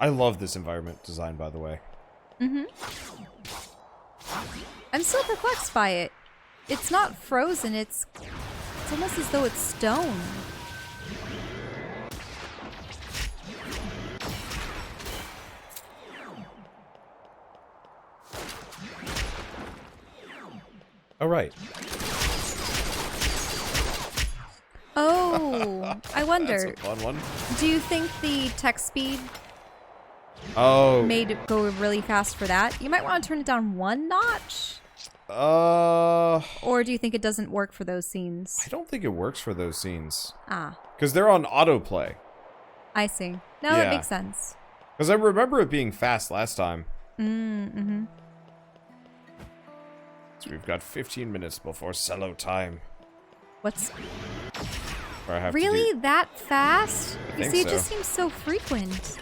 I love this environment design, by the way. Mm-hmm. I'm still perplexed by it. It's not frozen, it's almost as though it's stone. All right. Oh, I wonder. That's a fun one. Do you think the text speed made it go really fast for that? You might want to turn it down one notch. Or do you think it doesn't work for those scenes? I don't think it works for those scenes. Ah. Because they're on autoplay. I see. No, that makes sense. Because I remember it being fast last time. Mm-hmm. So we've got 15 minutes before cello time. What's... Or I have really? to do... That fast? I You think see, so. it just seems so frequent.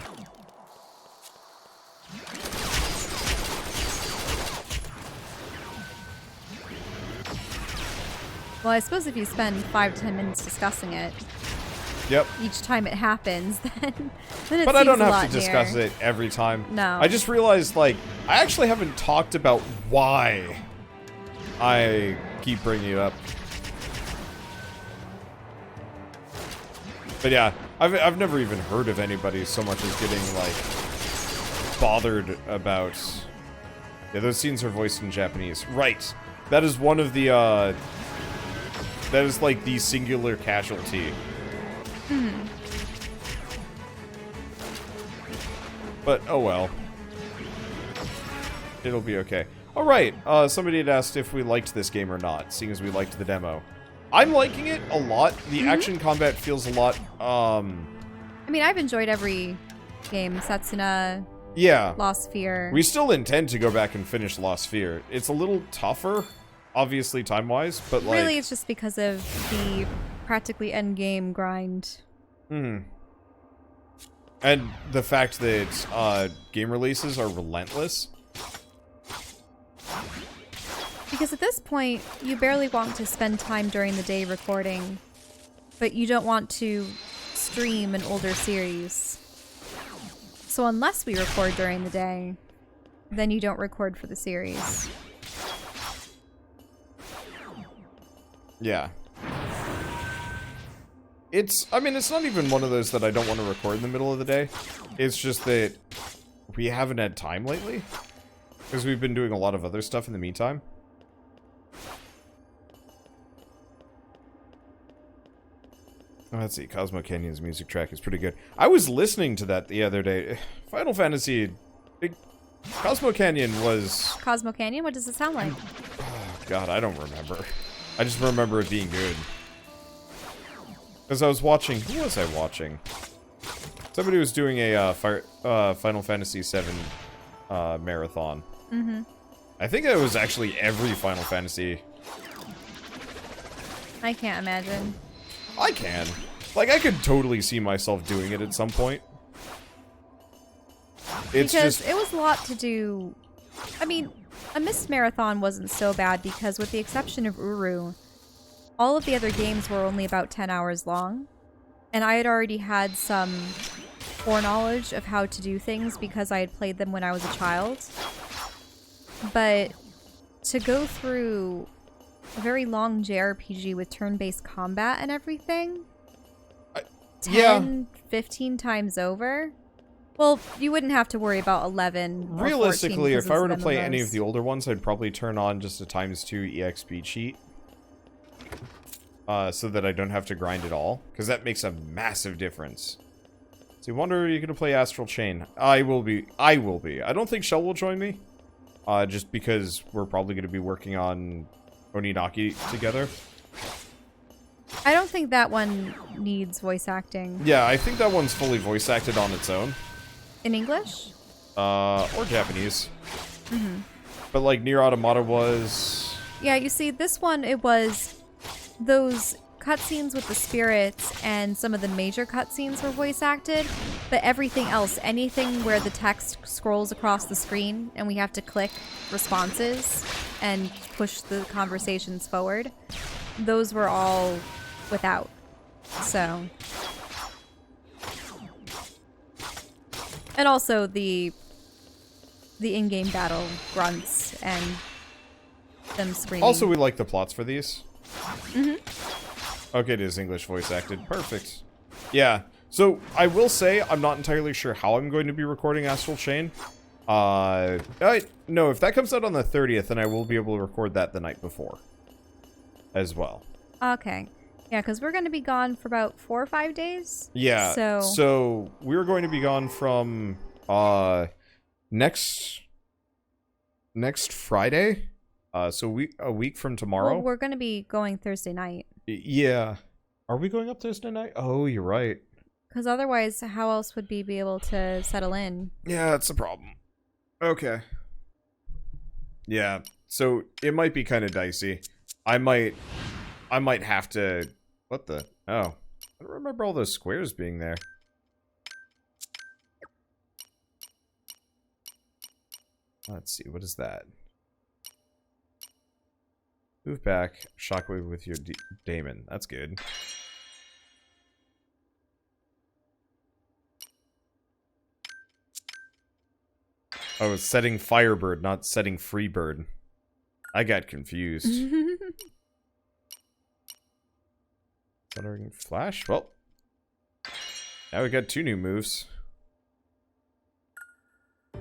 Well, I suppose if you spend 5 to 10 minutes discussing it, Yep. each time it happens, then it But seems I don't a have lot to discuss nearer. it every time. No. I just realized, like, I actually haven't talked about why I keep bringing it up. But yeah, I've never even heard of anybody so much as getting, like, bothered about... Yeah, those scenes are voiced in Japanese. Right. That is one of the, that is, like, the singular casualty. But, oh well. It'll be okay. Alright, somebody had asked if we liked this game or not, seeing as we liked the demo. I'm liking it a lot. The action combat feels a lot, I mean, I've enjoyed every game. Setsuna, yeah. Lost Sphere. We still intend to go back and finish Lost Sphere. It's a little tougher, obviously, time-wise, but, like... Really, it's just because of the practically endgame grind. And the fact that, game releases are relentless. Because at this point, you barely want to spend time during the day recording, but you don't want to stream an older series. So unless we record during the day, then you don't record for the series. Yeah. I mean, it's not even one of those that I don't want to record in the middle of the day. It's just that we haven't had time lately. Because we've been doing a lot of other stuff in the meantime. Oh, let's see, Cosmo Canyon's music track is pretty good. I was listening to that the other day. Final Fantasy... Cosmo Canyon was... Cosmo Canyon? What does it sound like? Oh, God, I don't remember. I just remember it being good. Because I was watching... Who was I watching? Somebody was doing a Final Fantasy VII marathon. Mm-hmm. I think it was actually every Final Fantasy. I can't imagine. I can. Like, I could totally see myself doing it at some point. It's because just... it was a lot to do. I mean, a missed marathon wasn't so bad because with the exception of Uru, all of the other games were only about 10 hours long. And I had already had some foreknowledge of how to do things because I had played them when I was a child. But to go through a very long JRPG with turn-based combat and everything, 15 times over? Well, you wouldn't have to worry about 11 or Realistically, 14 if I were to because play it's any of MMOs. the older ones, I'd probably turn on just a ×2 EXP cheat. So that I don't have to grind at all. Because that makes a massive difference. So you wonder, are you going to play Astral Chain? I will be. I don't think Shell will join me. Just because we're probably going to be working on Oninaki together. I don't think that one needs voice acting. Yeah, I think that one's fully voice acted on its own. In English? Or Japanese. But like Nier Automata was... Yeah, you see, this one, it was those cutscenes with the spirits and some of the major cutscenes were voice acted, but everything else, anything where the text scrolls across the screen and we have to click responses and push the conversations forward, those were all without. So And also the in-game battle grunts and them screaming. Also, we like the plots for these. Okay, it is English voice acted. Perfect. Yeah. So, I will say, I'm not entirely sure how I'm going to be recording Astral Chain. No, if that comes out on the 30th, then I will be able to record that the night before. As well. Okay. Yeah, because we're going to be gone for about 4 or 5 days. Yeah. So we're going to be gone from, next Friday. So a week from tomorrow. Well, we're going to be going Thursday night. Yeah. Are we going up Thursday night? Oh, you're right. Because otherwise, how else would we be able to settle in? Yeah, that's a problem. Okay. Yeah. So it might be kind of dicey. I might have to... What the... Oh. I don't remember all those squares being there. Let's see. What is that? Move back. Shockwave with your daemon. That's good. Oh, it's setting Firebird, not setting Freebird. I got confused. Thundering Flash? Well. Now we got 2 new moves. I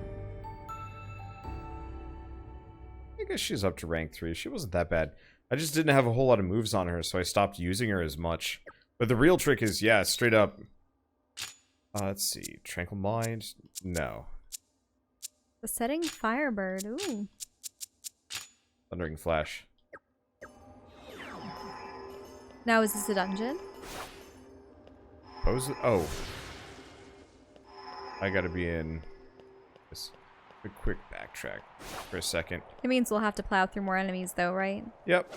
guess she's up to rank 3. She wasn't that bad. I just didn't have a whole lot of moves on her, so I stopped using her as much. But the real trick is, yeah, straight up... let's see. Tranquil Mind? No. The setting Firebird. Ooh. Thundering Flash. Now, is this a dungeon? Pose it? Oh. I gotta be in... This. A quick backtrack for a second. It means we'll have to plow through more enemies, though, right? Yep.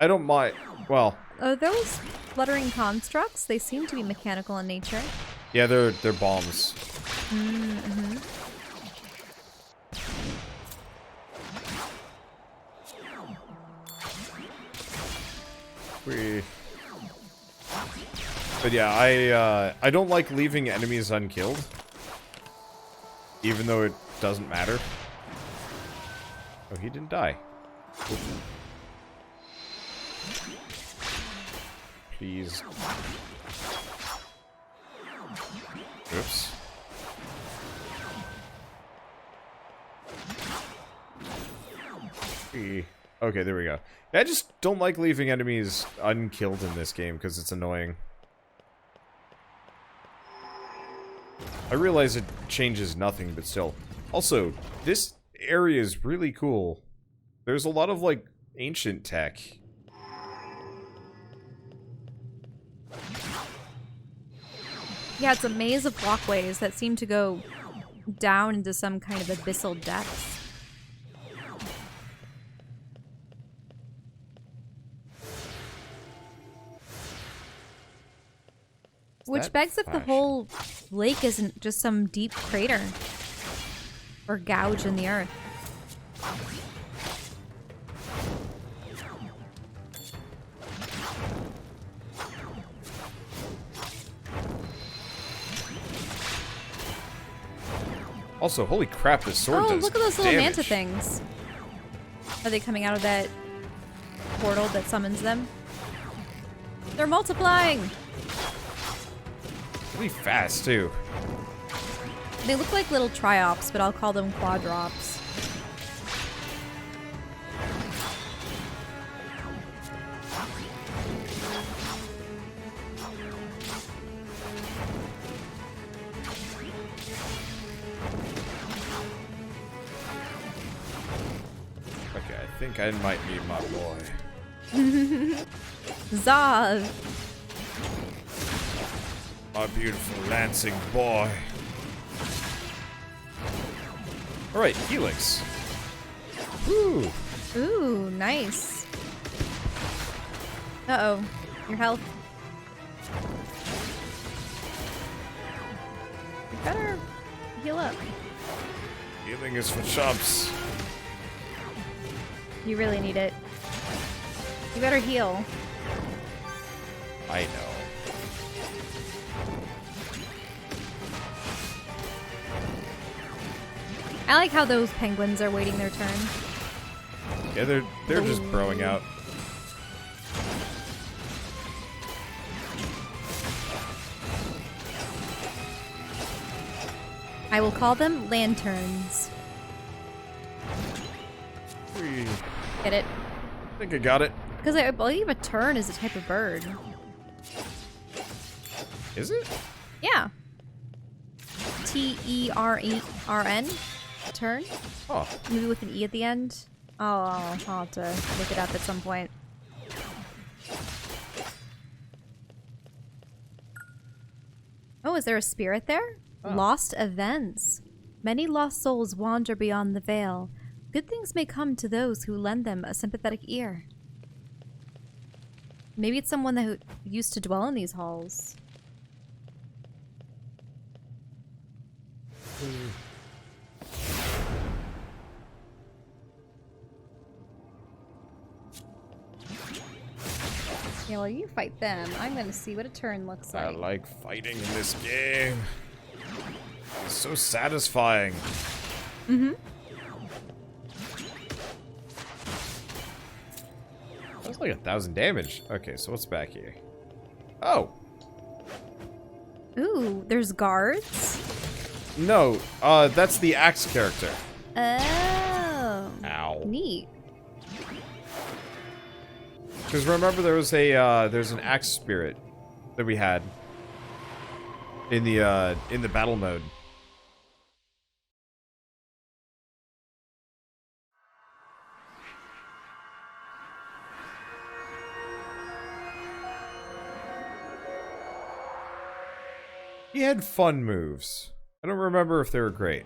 I don't mind. Well... Are those fluttering constructs? They seem to be mechanical in nature. Yeah, they're bombs. Mm-hmm. But yeah, I don't like leaving enemies unkilled. Even though it doesn't matter. Oh, he didn't die. Please. Oops. Okay, there we go. I just don't like leaving enemies unkilled in this game because it's annoying. I realize it changes nothing, but still. Also, this area is really cool. There's a lot of, like, ancient tech. Yeah, it's a maze of walkways that seem to go down into some kind of abyssal depths. Which begs if the whole lake isn't just some deep crater or gouge in the earth. Also, holy crap, this sword does look at those little damage. manta things. Are they coming out of that portal that summons them? They're multiplying! Really fast, too. They look like little triops, but I'll call them quadrops. Okay, I think I might need my boy. Zav! My beautiful Lansing boy. Alright, Helix. Woo! Ooh, nice. Uh-oh. Your health. You better heal up. Healing is for chumps. You really need it. You better heal. I know. I like how those penguins are waiting their turn. Yeah, they're just broing out. I will call them lanterns. Get it? I think I got it. Because I believe a tern is a type of bird. Is it? Yeah. T-E-R-E-R-N. Tern? Oh. Maybe with an E at the end. Oh, I'll have to look it up at some point. Oh, is there a spirit there? Oh. Lost events. Many lost souls wander beyond the veil. Good things may come to those who lend them a sympathetic ear. Maybe it's someone that used to dwell in these halls. Yeah, well, you fight them. I'm gonna see what a turn looks like. I like fighting in this game. It's so satisfying. Mm-hmm. That's like 1,000 damage. Okay, so what's back here? Oh. Ooh, there's guards? No, that's the axe character. Oh. Ow. Neat. Because remember there was there's an axe spirit that we had in the battle mode. He had fun moves. I don't remember if they were great.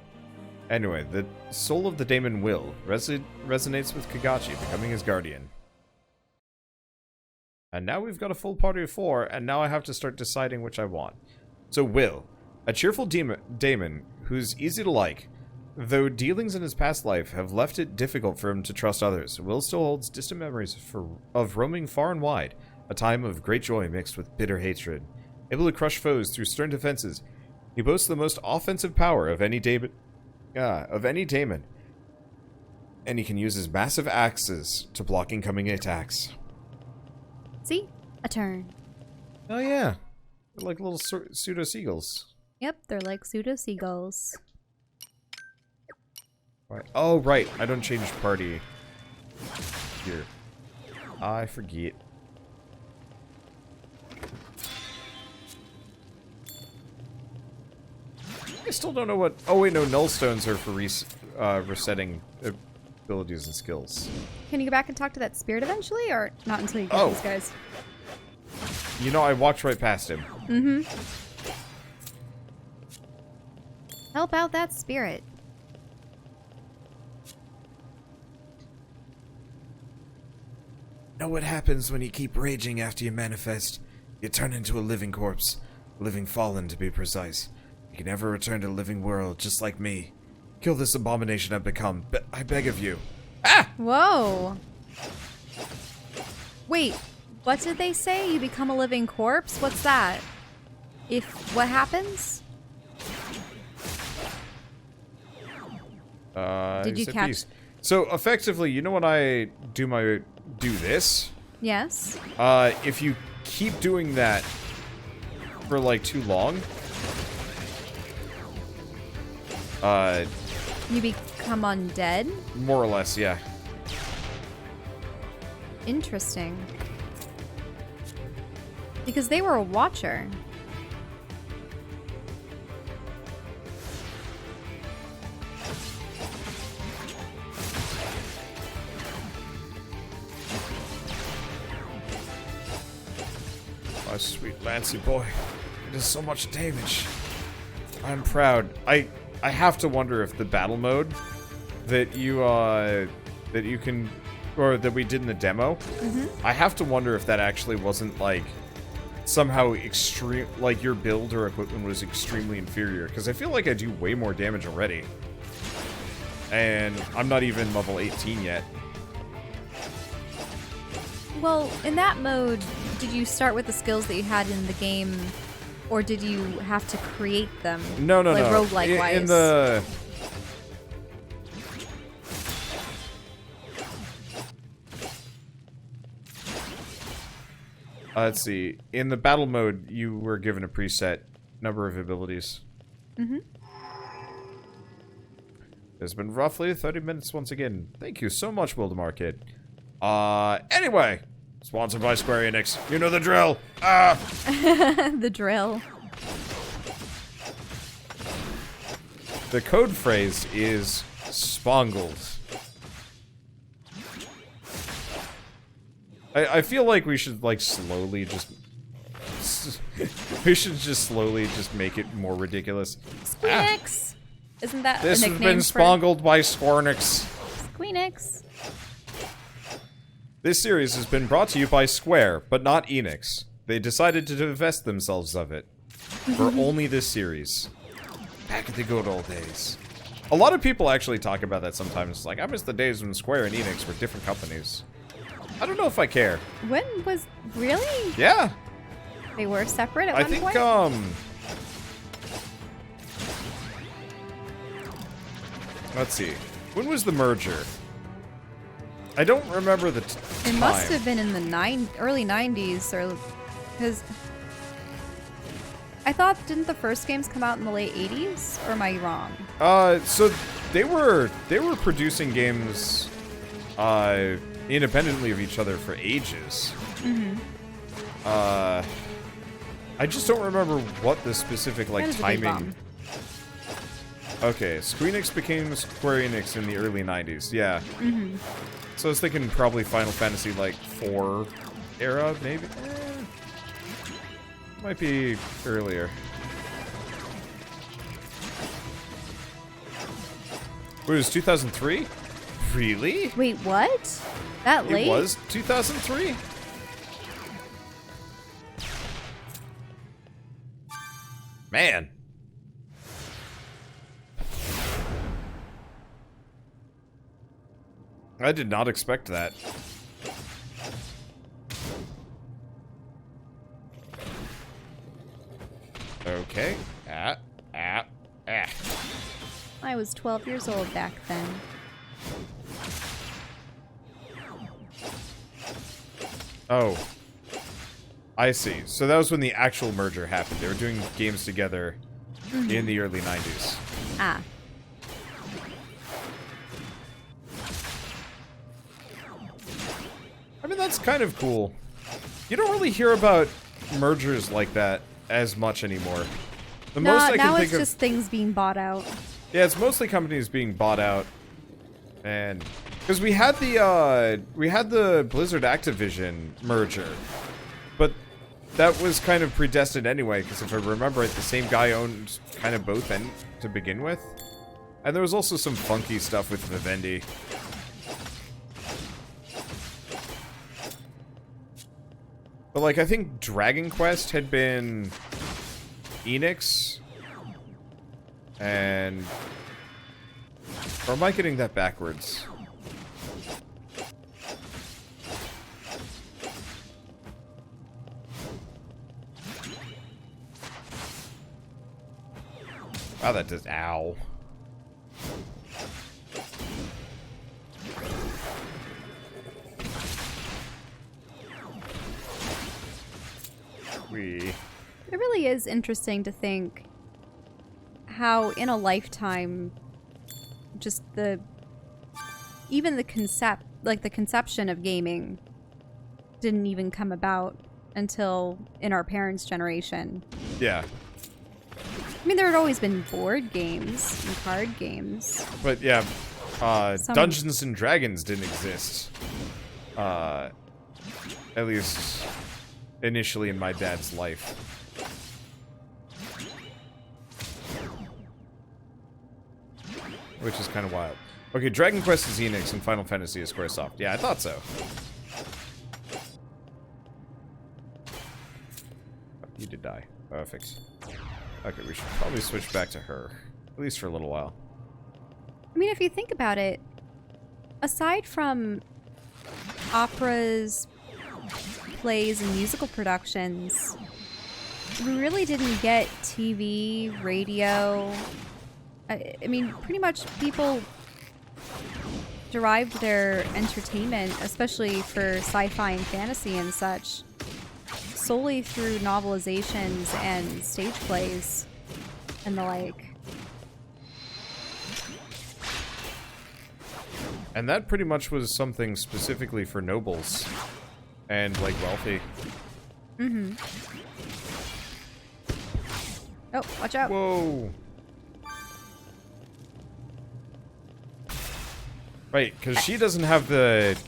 Anyway, the soul of the daemon Will resonates with Kagachi, becoming his guardian. And now we've got a full party of 4, and now I have to start deciding which I want. So Will, a cheerful daemon who's easy to like, though dealings in his past life have left it difficult for him to trust others, Will still holds distant memories of roaming far and wide, a time of great joy mixed with bitter hatred. Able to crush foes through stern defenses, he boasts the most offensive power of any daemon, and he can use his massive axes to block incoming attacks. See? A turn. Oh yeah, they're like little pseudo seagulls. Yep, they're like pseudo seagulls. Right. Oh right, I don't change party here. I forget. I still don't know what... Oh wait, no, null stones are for resetting abilities and skills. Can you go back and talk to that spirit eventually, or not until you get these guys? You know, I walked right past him. Mm-hmm. Help out that spirit. Know what happens when you keep raging after you manifest? You turn into a living corpse. A living fallen, to be precise. You can never return to the living world, just like me. Kill this abomination I've become. I beg of you. Ah! Whoa. Wait, what did they say? You become a living corpse? What's that? What happens? Did you catch? Peace. So effectively, you know when I do this? Yes. If you keep doing that for like too long, you become undead? More or less, yeah. Interesting. Because they were a watcher. Oh, sweet Lancy boy. It does so much damage. I'm proud. I have to wonder if the battle mode that you can, or that we did in the demo, I have to wonder if that actually wasn't like somehow extreme, like your build or equipment was extremely inferior, because I feel like I do way more damage already. And I'm not even level 18 yet. Well, in that mode, did you start with the skills that you had in the game, or did you have to create them? No, like no. roguelike wise? Let's see. In the battle mode, you were given a preset number of abilities. Mm-hmm. It's been roughly 30 minutes once again. Thank you so much, Wildemar Kid. Anyway. Sponsored by Square Enix. You know the drill. The drill. The code phrase is spongled. I feel like we should, like, slowly just... we should just slowly just make it more ridiculous. Squeenix! Isn't that This a has nickname been spongled by Squarnix. Squeenix. This series has been brought to you by Square, but not Enix. They decided to divest themselves of it. For only this series. Back in the good old days. A lot of people actually talk about that sometimes. Like, I miss the days when Square and Enix were different companies. I don't know if I care. When was... Really? Yeah. They were separate at I one think, point? let's see. When was the merger? I don't remember the time. It must have been in the early 90s, or... Because... I thought, didn't the first games come out in the late 80s? Or am I wrong? So they were producing games, independently of each other for ages. Mm-hmm. I just don't remember what the specific, like, That is a big timing... bomb. Okay, Squeenix became Square Enix in the early 90s, yeah. Mm-hmm. So I was thinking probably Final Fantasy, like, 4 era, maybe? Might be earlier. Wait, it was 2003? Really? Wait, what? That late? It was 2003? Man. I did not expect that. Okay. I was 12 years old back then. Oh. I see. So that was when the actual merger happened. They were doing games together in the early 90s. Ah. I mean, that's kind of cool. You don't really hear about mergers like that as much anymore. The most I can now think it's of, just things being bought out. yeah, it's mostly companies being bought out, and because we had the Blizzard Activision merger, but that was kind of predestined anyway. Because if I remember it, the same guy owned kind of both end to begin with, and there was also some funky stuff with Vivendi. But, like, I think Dragon Quest had been Enix, and... Or am I getting that backwards? Wow, that does... Ow. It really is interesting to think how in a lifetime just even the conception of gaming didn't even come about until in our parents' generation. Yeah. I mean, there had always been board games and card games. But yeah, Dungeons and Dragons didn't exist. At least initially in my dad's life. Which is kind of wild. Okay, Dragon Quest is Enix and Final Fantasy is Squaresoft. Yeah, I thought so. You did die. Perfect. Okay, we should probably switch back to her. At least for a little while. I mean, if you think about it, aside from operas, plays, and musical productions, we really didn't get TV, radio. I mean, pretty much people derived their entertainment, especially for sci-fi and fantasy and such, solely through novelizations and stage plays and the like. And that pretty much was something specifically for nobles and, like, wealthy. Mm-hmm. Oh, watch out. Whoa. Right, because she doesn't have the...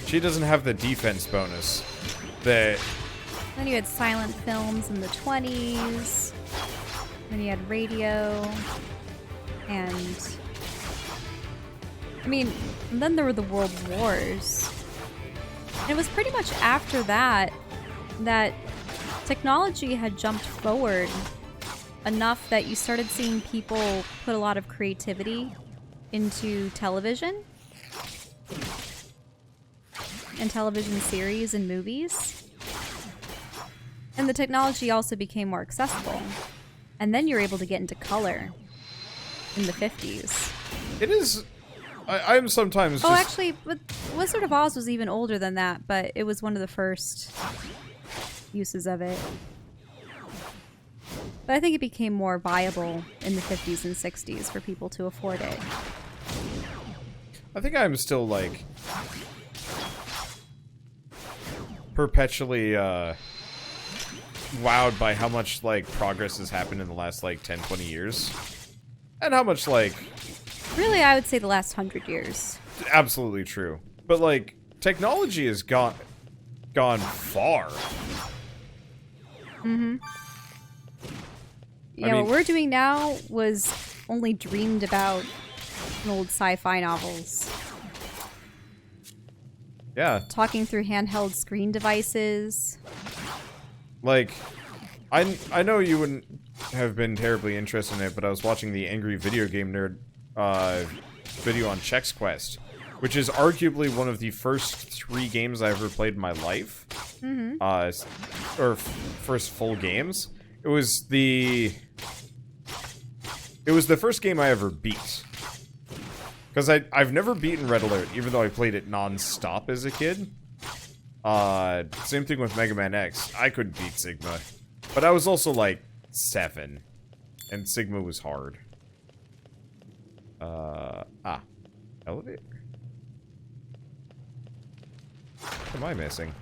She doesn't have the defense bonus. That... Then you had silent films in the 20s. Then you had radio. And... I mean, and then there were the World Wars. And it was pretty much after that that technology had jumped forward enough that you started seeing people put a lot of creativity into television and television series and movies. And the technology also became more accessible. And then you're able to get into color in the 50s. It is... I'm sometimes just... Oh, actually, Wizard of Oz was even older than that, but it was one of the first uses of it. But I think it became more viable in the 50s and 60s for people to afford it. I think I'm still, like, perpetually, wowed by how much, like, progress has happened in the last, like, 10, 20 years. And how much, like... Really, I would say the last 100 years. Absolutely true. But, like, technology has gone far. Mm-hmm. Yeah, I mean, what we're doing now was only dreamed about in old sci-fi novels. Yeah. Talking through handheld screen devices. Like, I know you wouldn't have been terribly interested in it, but I was watching the Angry Video Game Nerd video on Chex Quest, which is arguably one of the first 3 games I ever played in my life. Mm-hmm. Or first full games. It was the first game I ever beat. Because I've never beaten Red Alert, even though I played it non-stop as a kid. Same thing with Mega Man X. I couldn't beat Sigma. But I was also like 7. And Sigma was hard. Elevator? What am I missing?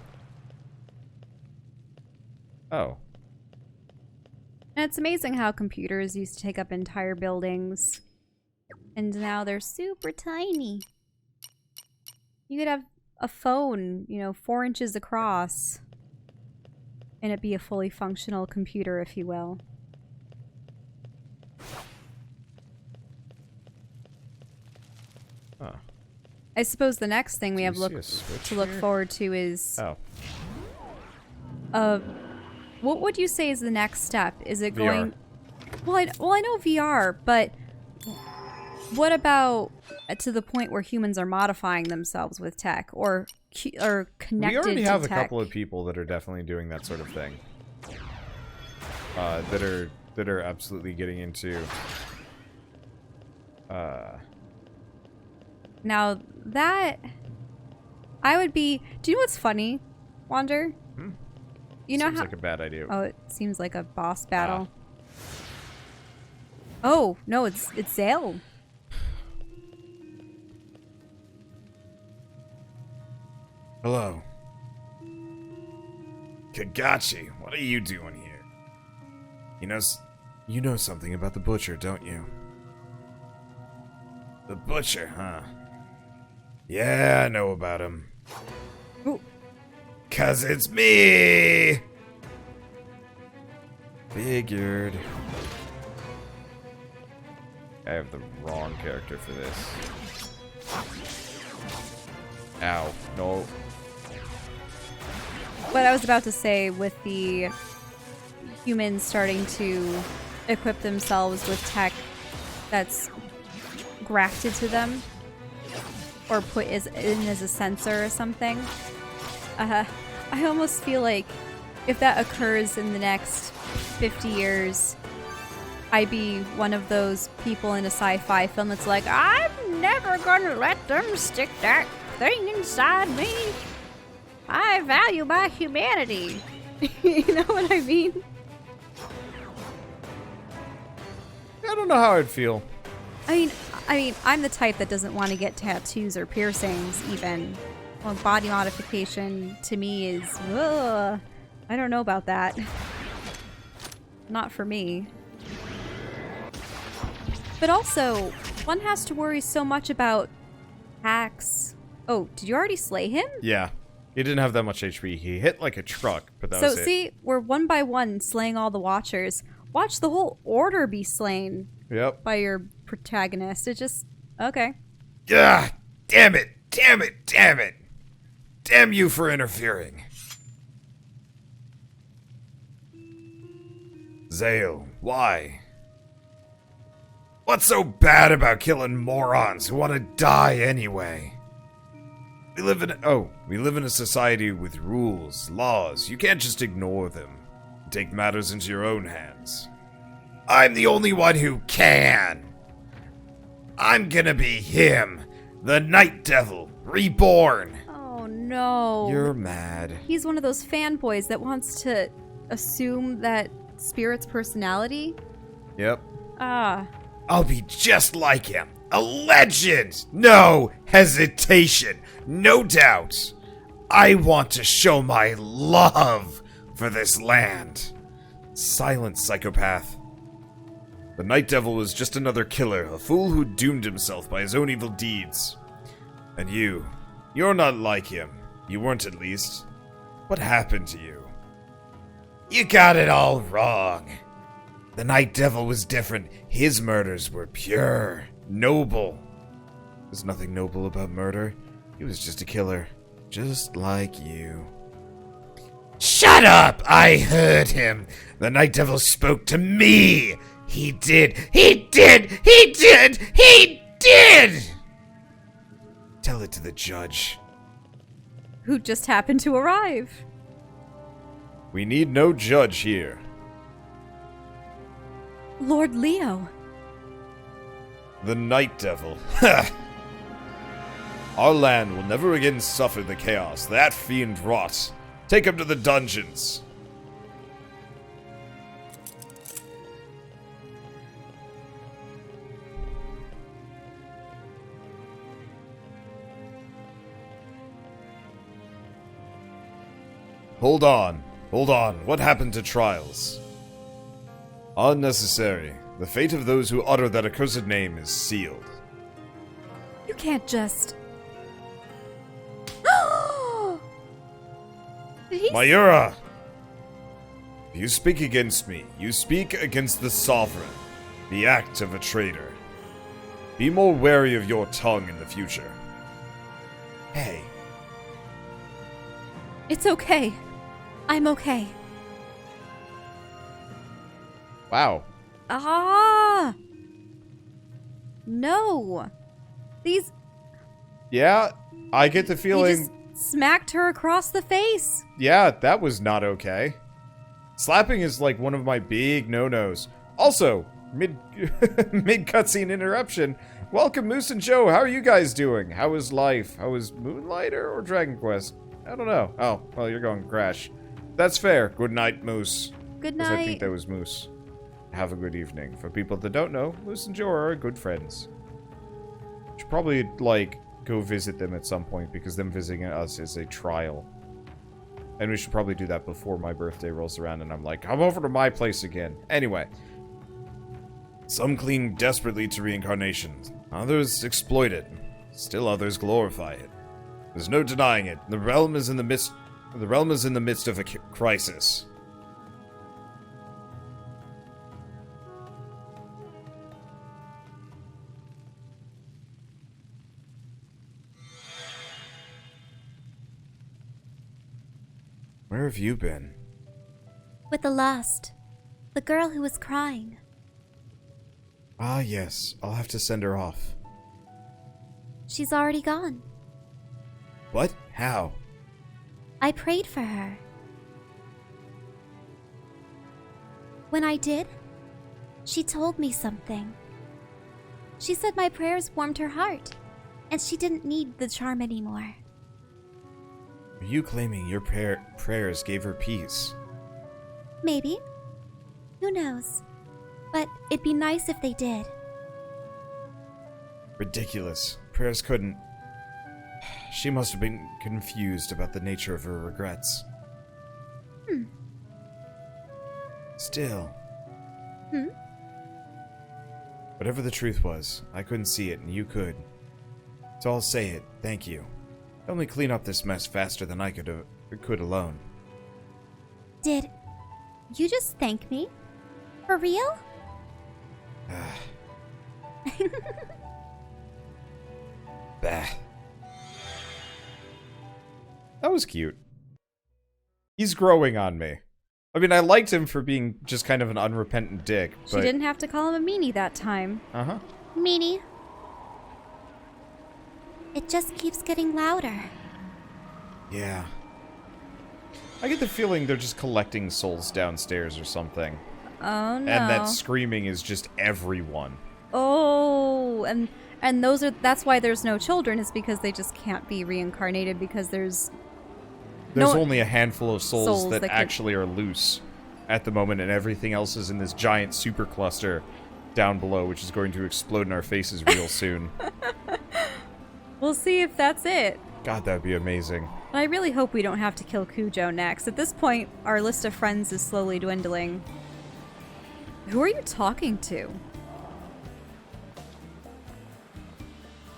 Oh. And it's amazing how computers used to take up entire buildings. And now they're super tiny. You could have a phone, 4 inches across. And it be a fully functional computer, if you will. Huh. I suppose the next thing we have to look forward to is... Oh. What would you say is the next step? Is it VR. going... Well, I know VR, but what about to the point where humans are modifying themselves with tech or connected to tech? We already have a couple of people that are definitely doing that sort of thing. That are absolutely getting into... Now, that... I would be... Do you know what's funny, Wander? You know Seems how... like a bad idea. Oh, it seems like a boss battle. Oh, no, it's Zale. Hello. Kagachi, what are you doing here? You know something about the butcher, don't you? The butcher, huh? Yeah, I know about him. Ooh. 'Cause it's me! Figured. I have the wrong character for this. Ow. No. What I was about to say with the humans starting to equip themselves with tech that's grafted to them or put in as a sensor or something. I almost feel like if that occurs in the next 50 years, I'd be one of those people in a sci-fi film that's like, I'm I'm never gonna let them stick that thing inside me. I value my humanity. You know what I mean? I don't know how I'd feel. I mean, I'm the type that doesn't want to get tattoos or piercings, even. Well, body modification to me is, ugh, I don't know about that. Not for me. But also, one has to worry so much about hacks. Oh, did you already slay him? Yeah. He didn't have that much HP. He hit like a truck, but that was it. So, see, we're one by one slaying all the Watchers. Watch the whole order be slain by your protagonist. It just... okay. Yeah, damn it! Damn it! Damn it! Damn you for interfering. Zale, why? What's so bad about killing morons who want to die anyway? We live in a society with rules, laws. You can't just ignore them. Take matters into your own hands. I'm the only one who can. I'm gonna be him, the Night Devil, reborn. Oh no. You're mad. He's one of those fanboys that wants to assume that Spirit's personality. Yep. I'll be just like him. A legend! No hesitation. No doubt. I want to show my love for this land. Silence, psychopath. The Night Devil was just another killer, a fool who doomed himself by his own evil deeds. And you're not like him. You weren't, at least. What happened to you? You got it all wrong. The Night Devil was different. His murders were pure, noble. There's nothing noble about murder. He was just a killer, just like you. Shut up! I heard him. The Night Devil spoke to me. He did. He did. He did. He did! Tell it to the judge. Who just happened to arrive. We need no judge here. Lord Leo. The Night Devil. Ha! Our land will never again suffer the chaos that fiend wrought. Take him to the dungeons. Hold on. What happened to trials? Unnecessary. The fate of those who utter that accursed name is sealed. You can't just... Mayura! If you speak against me, you speak against the Sovereign, the act of a traitor. Be more wary of your tongue in the future. Hey. It's okay. I'm okay. Wow. No. These... Yeah, I get the feeling... He just smacked her across the face. Yeah, that was not okay. Slapping is like one of my big no-nos. Also, mid cutscene interruption. Welcome, Moose and Joe. How are you guys doing? How is life? How is Moonlighter or Dragon Quest? I don't know. Oh, well, you're going Crash. That's fair. Good night, Moose. Good 'Cause night. I think that was Moose. Have a good evening. For people that don't know, Moose and Joe are good friends. Should probably, like, go visit them at some point, because them visiting us is a trial. And we should probably do that before my birthday rolls around and I'm like, come over to my place again. Anyway. Some cling desperately to reincarnation. Others exploit it. Still others glorify it. There's no denying it. The realm is in the midst of a crisis. Where have you been? With the lost. The girl who was crying. Ah, yes. I'll have to send her off. She's already gone. What? How? I prayed for her. When I did, she told me something. She said my prayers warmed her heart, and she didn't need the charm anymore. Are you claiming your prayers gave her peace? Maybe. Who knows? But it'd be nice if they did. Ridiculous. Prayers couldn't. She must have been confused about the nature of her regrets. Still. Whatever the truth was, I couldn't see it and you could. So I'll say it, thank you. Help me clean up this mess faster than I could alone. Did you just thank me? For real? Bah. That was cute. He's growing on me. I mean, I liked him for being just kind of an unrepentant dick, but... She didn't have to call him a meanie that time. Uh-huh. Meanie. It just keeps getting louder. Yeah. I get the feeling they're just collecting souls downstairs or something. Oh, no. And that screaming is just everyone. Oh, and that's why there's no children, is because they just can't be reincarnated because there's only a handful of souls that that actually are loose at the moment, and everything else is in this giant supercluster down below, which is going to explode in our faces real soon. We'll see if that's it. God, that'd be amazing. I really hope we don't have to kill Cujo next. At this point, our list of friends is slowly dwindling. Who are you talking to?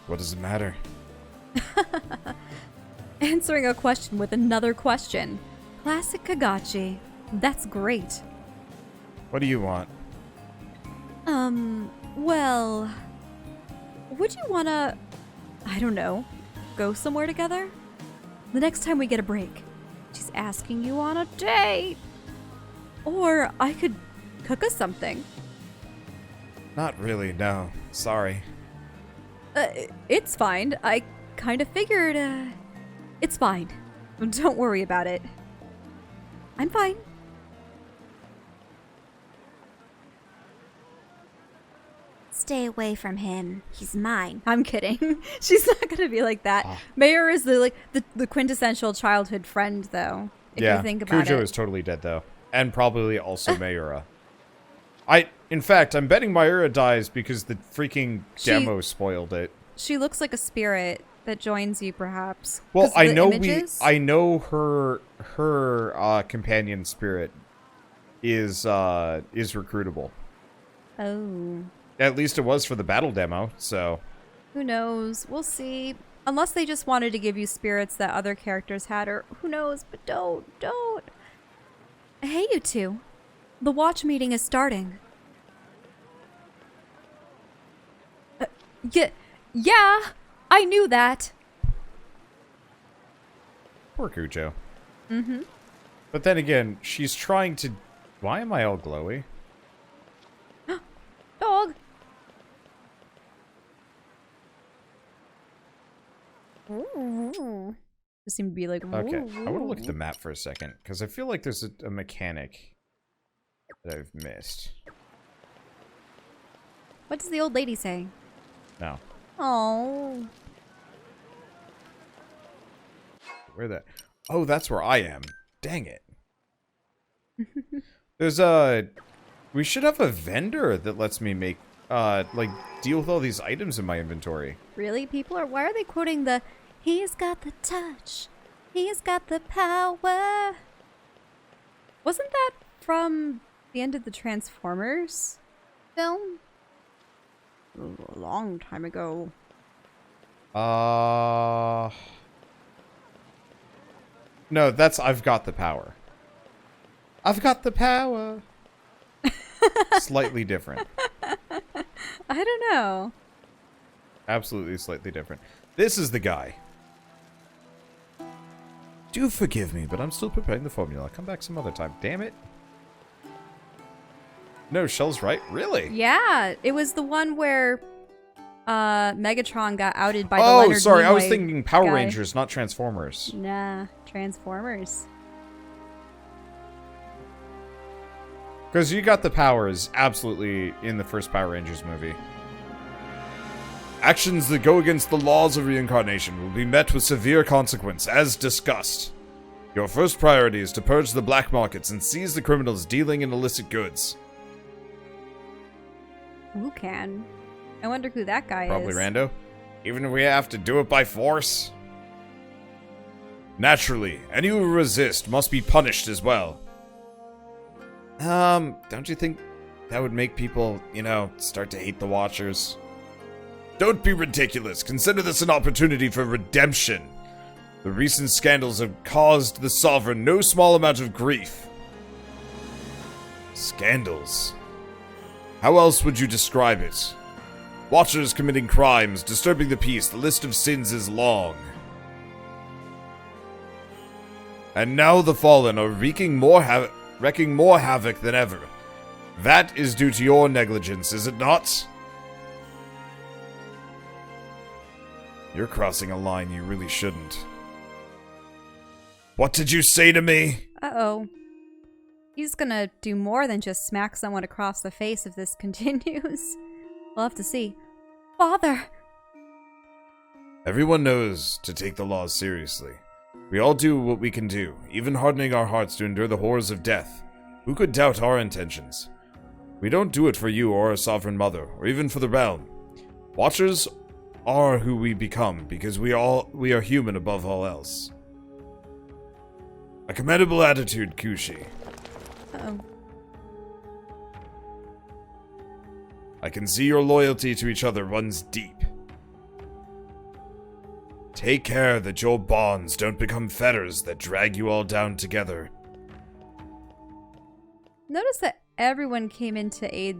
What does it matter? Answering a question with another question. Classic Kagachi. That's great. What do you want? Well... Would you wanna... I don't know. Go somewhere together? The next time we get a break. She's asking you on a date. Or I could cook us something. Not really, no. Sorry. It's fine. I kind of figured, it's fine. Don't worry about it. I'm fine. Stay away from him. He's mine. I'm kidding. She's not gonna be like that. Mayor is the quintessential childhood friend, though. If you think about Cujo it. is totally dead, though. And probably also Mayura. In fact, I'm betting Mayura dies because the freaking demo spoiled it. She looks like a spirit that joins you, perhaps. Well, 'Cause I the know images? I know her companion spirit is recruitable. Oh. At least it was for the battle demo, so... Who knows? We'll see. Unless they just wanted to give you spirits that other characters had, or who knows, but don't. Hey, you two. The watch meeting is starting. Yeah, I knew that. Poor Cujo. Mm-hmm. But then again, she's trying to... Why am I all glowy? Dog. Just seem to be like... Okay, I want to look at the map for a second, because I feel like there's a mechanic that I've missed. What does the old lady say? No. Oh. Where that? Oh, that's where I am. Dang it. There's we should have a vendor that lets me make, like, deal with all these items in my inventory. Really? Why are they quoting the, he's got the touch, he's got the power? Wasn't that from the end of the Transformers film? A long time ago. No, that's I've got the power. I've got the power. Slightly different. I don't know. Absolutely slightly different. This is the guy. Do forgive me, but I'm still preparing the formula. I'll come back some other time. Damn it. No, Shell's right. Really? Yeah, it was the one where Megatron got outed by the Oh, Leonard sorry. I Nimoy was thinking Power guy. Rangers, not Transformers. Nah, Transformers. Because you got the powers absolutely in the first Power Rangers movie. Actions that go against the laws of reincarnation will be met with severe consequence, as discussed. Your first priority is to purge the black markets and seize the criminals dealing in illicit goods. Who can? I wonder who that guy Probably is. Rando. Even if we have to do it by force? Naturally, any who resist must be punished as well. Don't you think that would make people, start to hate the Watchers? Don't be ridiculous. Consider this an opportunity for redemption. The recent scandals have caused the Sovereign no small amount of grief. Scandals? How else would you describe it? Watchers committing crimes, disturbing the peace, the list of sins is long. And now the Fallen are wreaking more havoc than ever. That is due to your negligence, is it not? You're crossing a line you really shouldn't. What did you say to me? Uh-oh. He's gonna do more than just smack someone across the face if this continues. We'll have to see. Father! Everyone knows to take the laws seriously. We all do what we can do, even hardening our hearts to endure the horrors of death. Who could doubt our intentions? We don't do it for you or our Sovereign Mother, or even for the realm. Watchers are who we become because we are human above all else. A commendable attitude, Kushi. Uh-oh. I can see your loyalty to each other runs deep. Take care that your bonds don't become fetters that drag you all down together. Notice that everyone came in to aid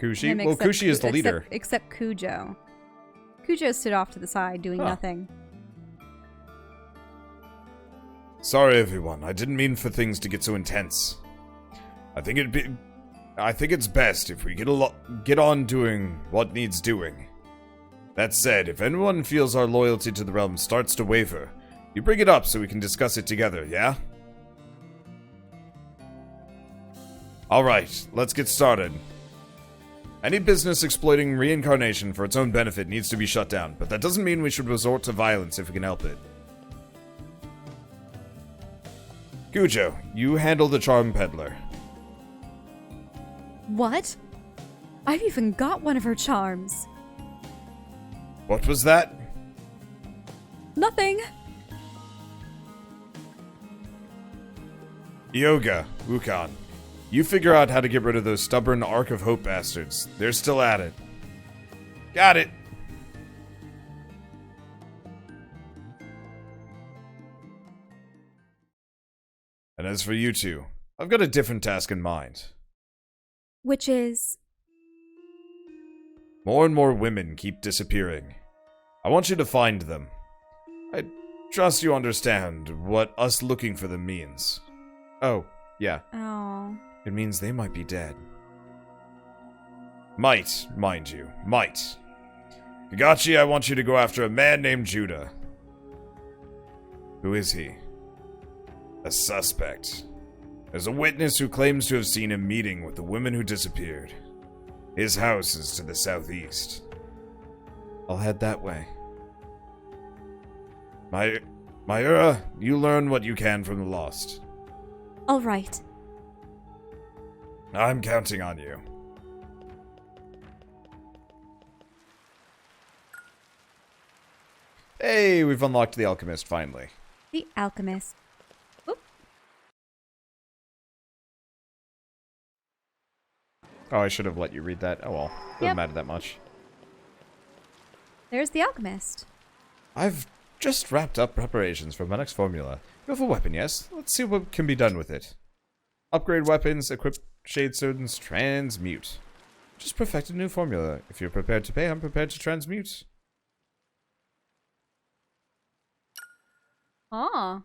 Kushi? him Well, except Kushi is the leader. Except Kujo. Kujo stood off to the side, doing nothing. Sorry, everyone. I didn't mean for things to get so intense. I think it's best if we get on doing what needs doing. That said, if anyone feels our loyalty to the realm starts to waver, you bring it up so we can discuss it together, yeah? Alright, let's get started. Any business exploiting reincarnation for its own benefit needs to be shut down, but that doesn't mean we should resort to violence if we can help it. Gujo, you handle the charm peddler. What? I've even got one of her charms. What was that? Nothing. Yoga, Wukon. You figure out how to get rid of those stubborn Ark of Hope bastards. They're still at it. Got it. And as for you two, I've got a different task in mind. Which is... More and more women keep disappearing. I want you to find them. I trust you understand what us looking for them means. Oh, yeah. Oh. It means they might be dead. Might, mind you. Might. Kagachi, I want you to go after a man named Judah. Who is he? A suspect. There's a witness who claims to have seen him meeting with the women who disappeared. His house is to the southeast. I'll head that way. Mayura, you learn what you can from the lost. All right. I'm counting on you. Hey, we've unlocked the alchemist finally. The alchemist. Oop. Oh, I should have let you read that. Oh well, doesn't Yep. matter that much. There's the alchemist. I've just wrapped up preparations for my next formula. You have a weapon, yes? Let's see what can be done with it. Upgrade weapons, equip shadestones, transmute. Just perfect a new formula. If you're prepared to pay, I'm prepared to transmute. Ah.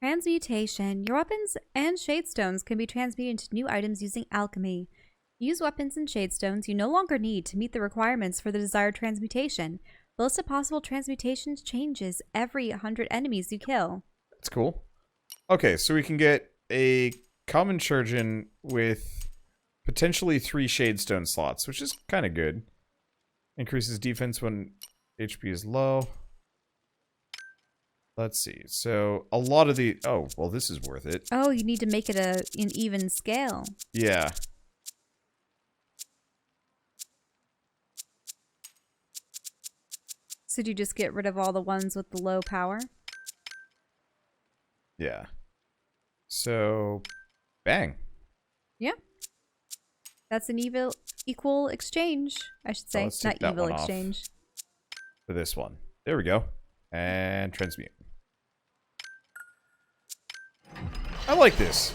Transmutation. Your weapons and shadestones can be transmuted into new items using alchemy. Use weapons and shadestones you no longer need to meet the requirements for the desired transmutation. The list of possible transmutations changes every 100 enemies you kill. That's cool. Okay, so we can get a common Churgeon with potentially 3 shadestone slots, which is kind of good. Increases defense when HP is low. Let's see. So, a lot of the... Oh, well, this is worth it. Oh, you need to make it an even scale. Yeah. So do you just get rid of all the ones with the low power? Yeah. So, bang. Yeah. That's an equal exchange, I should say. let's Not take that evil one off. exchange. For this one. There we go. And transmute. I like this.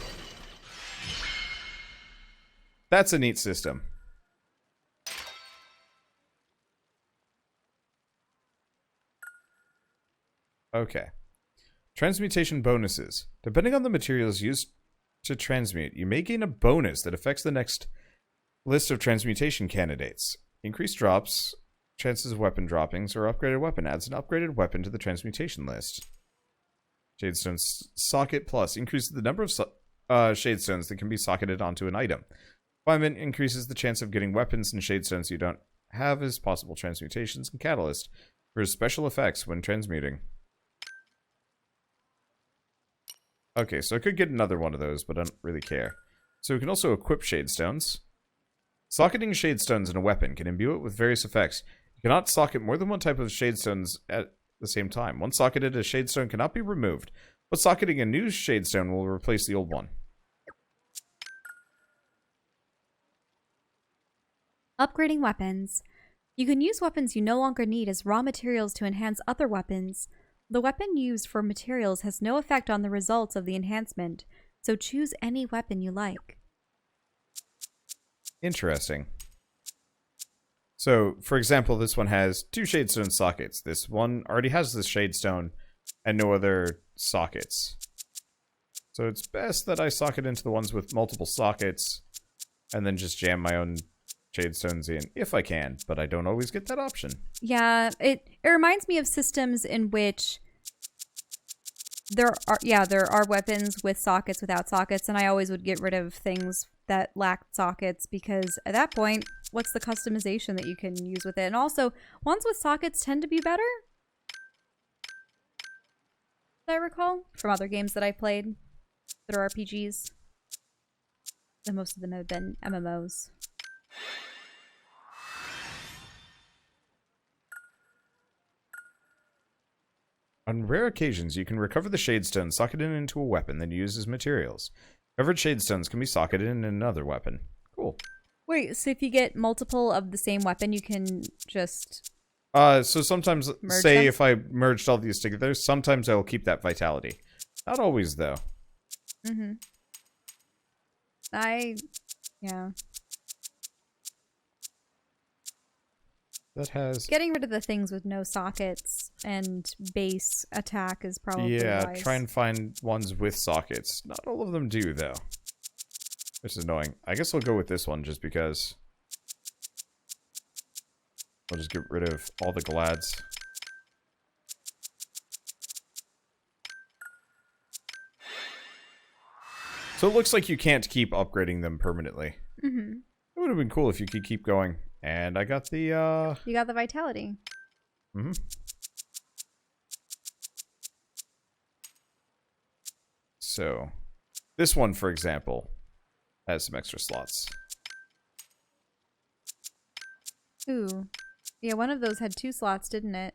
That's a neat system. Okay. Transmutation bonuses. Depending on the materials used to transmute, you may gain a bonus that affects the next list of transmutation candidates. Increased drops, chances of weapon droppings, or upgraded weapon adds an upgraded weapon to the transmutation list. Shadestone socket plus increases the number of shadestones that can be socketed onto an item. Refinement increases the chance of getting weapons and shadestones you don't have as possible transmutations, and catalyst for special effects when transmuting. Okay, so I could get another one of those, but I don't really care. So we can also equip shadestones. Socketing shadestones in a weapon can imbue it with various effects. You cannot socket more than one type of shadestones at the same time. Once socketed, a shadestone cannot be removed, but socketing a new shadestone will replace the old one. Upgrading weapons. You can use weapons you no longer need as raw materials to enhance other weapons. The weapon used for materials has no effect on the results of the enhancement, so choose any weapon you like. Interesting. So, for example, this one has 2 shadestone sockets. This one already has this shadestone and no other sockets. So it's best that I socket into the ones with multiple sockets and then just jam my own shadestones in, if I can, but I don't always get that option. Yeah, it reminds me of systems in which there are weapons with sockets without sockets, and I always would get rid of things that lacked sockets because at that point, what's the customization that you can use with it? And also, ones with sockets tend to be better, as I recall, from other games that I played that are RPGs. And most of them have been MMOs. On rare occasions, you can recover the shadestone socketed into a weapon, then use as materials. Recovered shadestones can be socketed in another weapon. Cool. Wait, so if you get multiple of the same weapon, you can just... So sometimes, say them? if I merged all these together, sometimes I'll keep that vitality. Not always, though. Mm-hmm. Yeah. That has... Getting rid of the things with no sockets and base attack is probably wise. Try and find ones with sockets. Not all of them do, though. Which is annoying. I guess I'll go with this one just because... I'll just get rid of all the glads. So it looks like you can't keep upgrading them permanently. Mm-hmm. It would have been cool if you could keep going. And I got the, You got the vitality. Mm-hmm. So, this one, for example, has some extra slots. Ooh. Yeah, one of those had 2 slots, didn't it?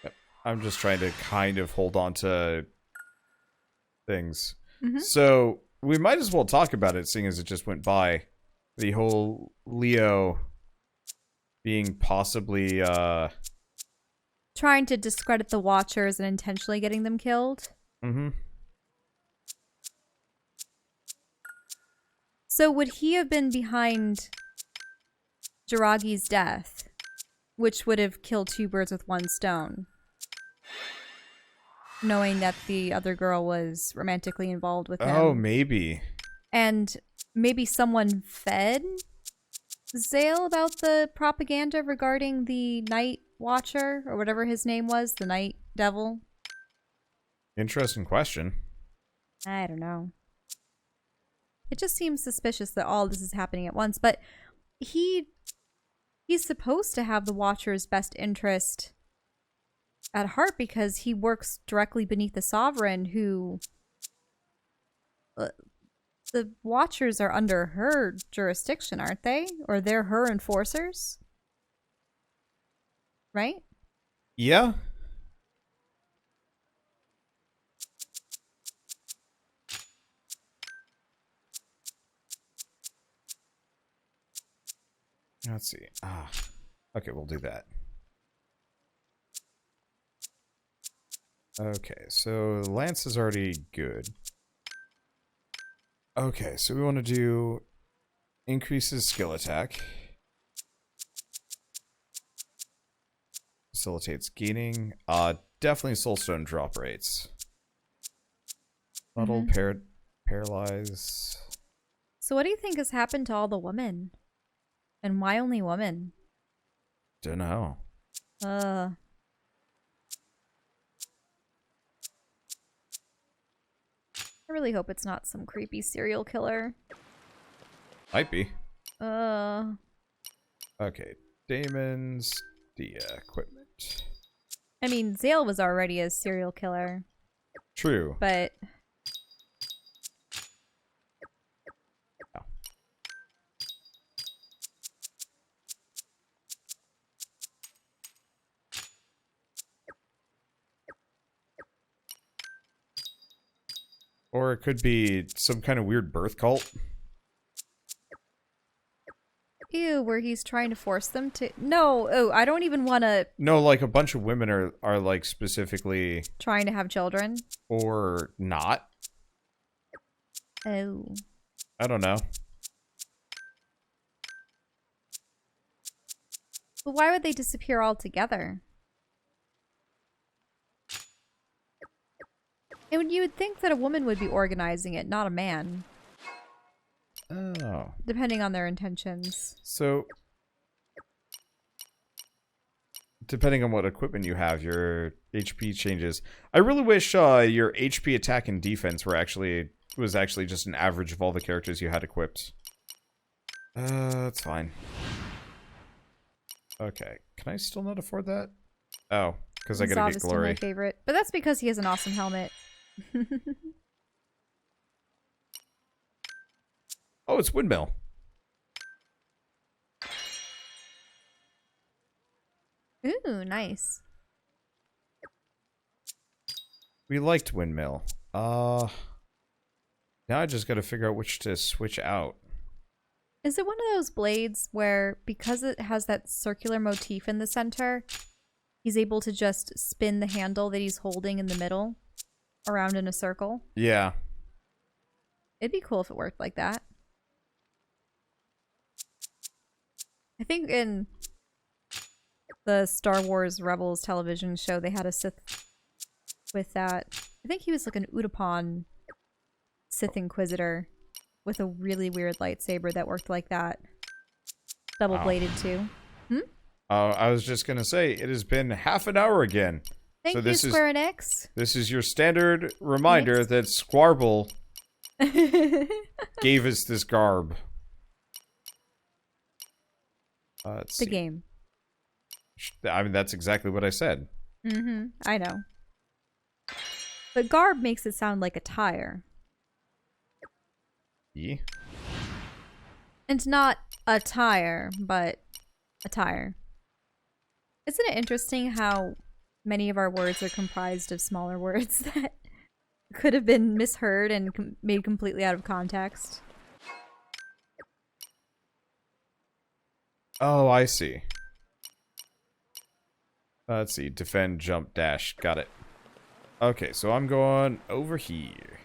Yep. I'm just trying to kind of hold on to things. Mm-hmm. So, we might as well talk about it, seeing as it just went by. The whole Leo being possibly, Trying to discredit the Watchers and intentionally getting them killed. Mm-hmm. So would he have been behind Jiragi's death, which would have killed 2 birds with 1 stone? Knowing that the other girl was romantically involved with him. Oh, maybe. And maybe someone fed Zale about the propaganda regarding the Night Watcher, or whatever his name was, the Night Devil. Interesting question. I don't know. It just seems suspicious that all this is happening at once, but he's supposed to have the Watcher's best interest at heart because he works directly beneath the Sovereign who... the Watchers are under her jurisdiction, aren't they? Or they're her enforcers? Right? Yeah. Let's see. Okay, we'll do that. Okay, so Lance is already good. Okay, so we want to do increases skill attack. Facilitates gaining. Definitely soulstone drop rates. Muddle, paralyze. So what do you think has happened to all the women? And why only women? Dunno. I really hope it's not some creepy serial killer. Might be. Uh. Okay, Daemons, the equipment. I mean, Zale was already a serial killer, True. but... Or it could be some kind of weird birth cult. Ew, where he's trying to force them to... No, oh, I don't even want to... No, like a bunch of women are like specifically... Trying to have children. Or not. Oh. I don't know. But why would they disappear altogether? And you would think that a woman would be organizing it, not a man. Oh. Depending on their intentions. So, depending on what equipment you have, your HP changes. I really wish your HP attack and defense was actually just an average of all the characters you had equipped. That's fine. Okay, can I still not afford that? Oh, because I gotta get glory. My favorite, but that's because he has an awesome helmet. Oh, it's windmill. Ooh, nice. We liked windmill. Now I just gotta figure out which to switch out. Is it one of those blades where, because it has that circular motif in the center, he's able to just spin the handle that he's holding in the middle around in a circle? Yeah. It'd be cool if it worked like that. I think in the Star Wars Rebels television show, they had a Sith with that. I think he was like an Utapau Sith Inquisitor with a really weird lightsaber that worked like that. Double-bladed too. I was just gonna say, it has been half an hour again. Thank you, Square Enix. This is your standard reminder that Squarble gave us this garb. Let's the see. game. I mean, that's exactly what I said. I know. But garb makes it sound like attire. Yeah. And not attire, but attire. Isn't it interesting how many of our words are comprised of smaller words that could have been misheard and made completely out of context? Oh, I see. Let's see. Defend, jump, dash. Got it. Okay, so I'm going over here.